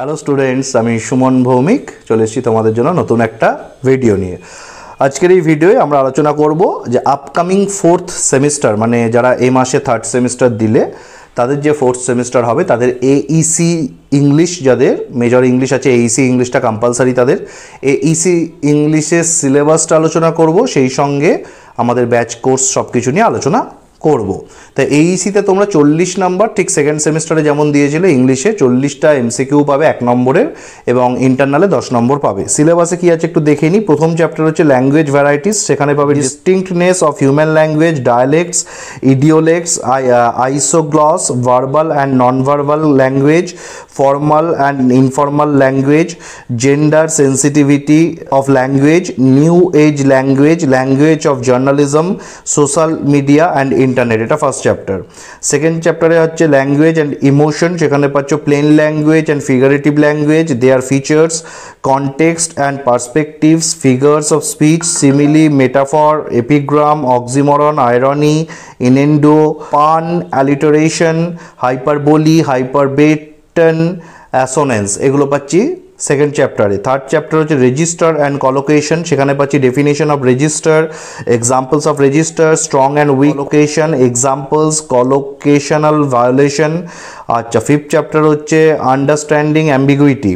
Hello students, আমি সুমন ভৌমিক চলে এসেছি তোমাদের জন্য নতুন একটা ভিডিও নিয়ে। আজকের এই ভিডিওয়ে আমরা আলোচনা করব যে আপকামিং ফোর্থ সেমিস্টার, মানে যারা এই মাসে থার্ড সেমিস্টার দিলে তাদের যে ফোর্থ সেমিস্টার হবে তাদের এইসি ইংলিশ, যাদের মেজর ইংলিশ আছে এইসি ইংলিশটা কম্পালসারি, তাদের এইসি ইংলিশের সিলেবাসটা আলোচনা করব, সেই সঙ্গে আমাদের ব্যাচ কোর্স সব কিছু নিয়ে আলোচনা করব। তাই এইসিতে তোমরা 40 নাম্বার, ঠিক সেকেন্ড সেমিস্টারে যেমন দিয়েছিলে ইংলিশে 40টা এমসিকিউ পাবে 1 নম্বরের, এবং ইন্টারনালে 10 নম্বর পাবে। সিলেবাসে কি আছে একটু দেখে নিই। প্রথম চ্যাপ্টার হচ্ছে ল্যাঙ্গুয়েজ ভ্যারাইটিস, সেখানে পাবে distinctness of human language, dialects, idiolects, isoglosses, verbal and non verbal language, formal and informal language, gender sensitivity of language, new age language, language of journalism, social media and internet. এটা first chapter. Second চ্যাপ্টারে হচ্ছে language and emotion, সেখানে পাচ্ছ plain language and figurative language, their features, context and perspectives, figures of speech, simile, metaphor, epigram, oxymoron, irony, innuendo, pun, alliteration, hyperbole, hyperbaton, assonance, এগুলো পাচ্ছি second চ্যাপ্টারে। Third chapter হচ্ছে register and collocation, সেখানে পাচ্ছি definition of register, examples of register, strong and weak location, examples, collocational violation. আচ্ছা, fifth chapter হচ্ছে understanding ambiguity,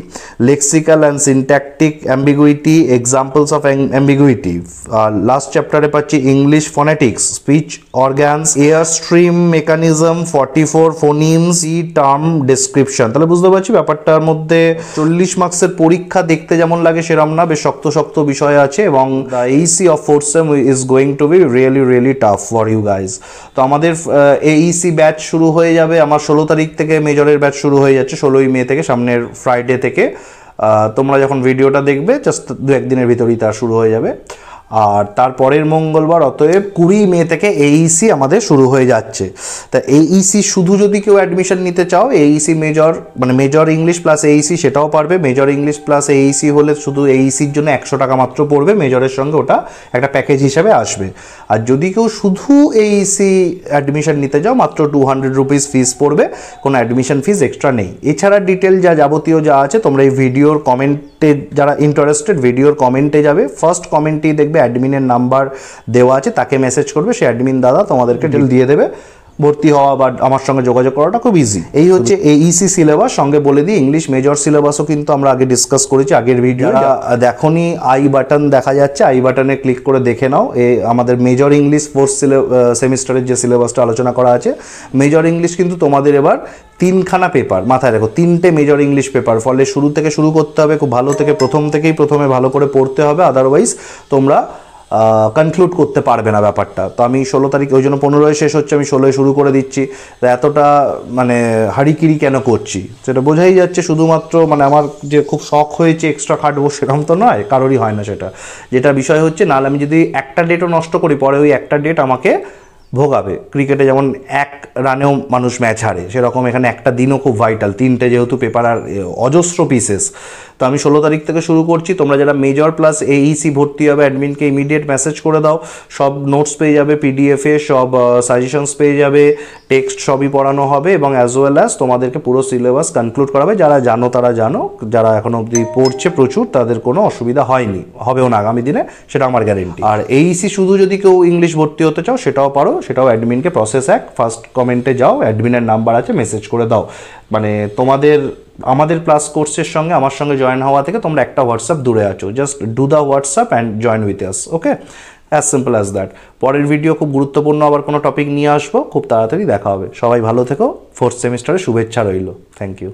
lexical and syntactic ambiguity, examples of ambiguity. আর last চ্যাপ্টারে পাচ্ছি English phonetics, speech organs, air stream mechanism, 44 phonemes, term description. তাহলে বুঝতে পারছি ব্যাপারটার মধ্যে 40 মার্কসের পরীক্ষা দেখতে যেমন লাগে সেরকম না, বেশ শক্ত শক্ত বিষয় আছে, এবং the AEC of fourth sem is going to be really tough for you guys. তো আমাদের এইসি ব্যাচ শুরু হয়ে যাবে, আমার 16 তারিখ থেকে মেজরের ব্যাচ শুরু হয়ে যাচ্ছে, 16ই মে থেকে, সামনের ফ্রাইডে থেকে। তোমরা যখন ভিডিওটা দেখবে জাস্ট 2-1 দিনের ভিতরেই তা শুরু হয়ে যাবে। আর তারপরের মঙ্গলবার, অতএব 20 মে থেকে এইসি আমাদের শুরু হয়ে যাচ্ছে। তা এইসি শুধু যদি কেউ অ্যাডমিশন নিতে চাও, এইসি মেজর মানে মেজর ইংলিশ প্লাস এইসি সেটাও পারবে। মেজর ইংলিশ প্লাস এইসি হলে শুধু এইসির জন্য 100 টাকা মাত্র পড়বে, মেজরের সঙ্গে ওটা একটা প্যাকেজ হিসাবে আসবে। আর যদি কেউ শুধু এইসি অ্যাডমিশন নিতে যাও, মাত্র 200 রুপিস ফিস পড়বে, কোনো অ্যাডমিশন ফিস এক্সট্রা নেই। এছাড়া ডিটেল যা যাবতীয় যা আছে তোমরা এই ভিডিওর কমেন্টে, যারা ইন্টারেস্টেড ভিডিওর কমেন্টে যাবে, ফার্স্ট কমেন্টেই দেখবে অ্যাডমিনের নাম্বার দেওয়া আছে, তাকে মেসেজ করবে, সে অ্যাডমিন দাদা তোমাদেরকে ডিটেল দিয়ে দেবে। ভর্তি হওয়া বা আমার সঙ্গে যোগাযোগ করাটা খুব ইজি। এই হচ্ছে এইসি সিলেবাস। সঙ্গে বলে দিই ইংলিশ মেজর সিলেবাসও কিন্তু আমরা আগে ডিসকাস করেছি আগের ভিডিও। দেখোনি, আই বাটন দেখা যাচ্ছে, আই বাটনে ক্লিক করে দেখে নাও। আমাদের মেজর ইংলিশ ফোর্থ সেমিস্টারের যে সিলেবাসটা আলোচনা করা আছে, মেজর ইংলিশ কিন্তু তোমাদের এবার 3খানা পেপার, মাথায় রাখো 3টে মেজর ইংলিশ পেপার, ফলে শুরু থেকে শুরু করতে হবে, খুব ভালো থেকে প্রথমে ভালো করে পড়তে হবে, আদারওয়াইজ তোমরা কনক্লুড করতে পারবে না ব্যাপারটা। তো আমি 16 তারিখ, ওই জন্য 15 শেষ হচ্ছে, আমি 16 শুরু করে দিচ্ছি। এতটা মানে হাড়িকিরি কেন করছি সেটা বোঝাই যাচ্ছে, শুধুমাত্র মানে আমার যে খুব শখ হয়েছে এক্সট্রা খাটবো সেরকম তো নয়, কারোরই হয় না সেটা। যেটা বিষয় হচ্ছে, নাহলে আমি যদি একটা ডেটও নষ্ট করি, পরে ওই একটা ডেট আমাকে ভোগাবে। ক্রিকেটে যেমন 1 রানেও মানুষ ম্যাচ হারে, সেরকম এখানে একটা দিনও খুব ভাইটাল, 3টে যেহেতু পেপার আর অজস্র পিসেস। তো আমি 16 তারিখ থেকে শুরু করছি। তোমরা যারা মেজর প্লাস এইসি ভর্তি হবে, অ্যাডমিনকে ইমিডিয়েট মেসেজ করে দাও, সব নোটস পেয়ে যাবে, পিডিএফে সব সাজেশনস পেয়ে যাবে, টেক্সট সবই পড়ানো হবে, এবং অ্যাজ ওয়েল অ্যাজ তোমাদেরকে পুরো সিলেবাস কনক্লুড করাবে। যারা জানো তারা জানো, যারা এখনো অবধি পড়ছে প্রচুর, তাদের কোনো অসুবিধা হয়নি, হবেও না আগামী দিনে, সেটা আমার গ্যারেন্টি। আর এইসি শুধু যদি কেউ ইংলিশ ভর্তি হতে চাও সেটাও পারো, সেটাও অ্যাডমিনকে প্রসেস ফার্স্ট কমেন্টে যাও, অ্যাডমিনের নাম্বার আছে, মেসেজ করে দাও। মানে আমাদের প্লাস কোর্সের সঙ্গে আমার সঙ্গে জয়েন হওয়া থেকে তোমরা একটা হোয়াটসঅ্যাপ দূরে আছো, just do the WhatsApp and join with us, okay, as simple as that. পরের ভিডিও খুব গুরুত্বপূর্ণ আবার কোনো টপিক নিয়ে আসবো, খুব তাড়াতাড়ি দেখা হবে। সবাই ভালো থেকো, ফোর্থ সেমিস্টারে শুভেচ্ছা রইল। Thank you.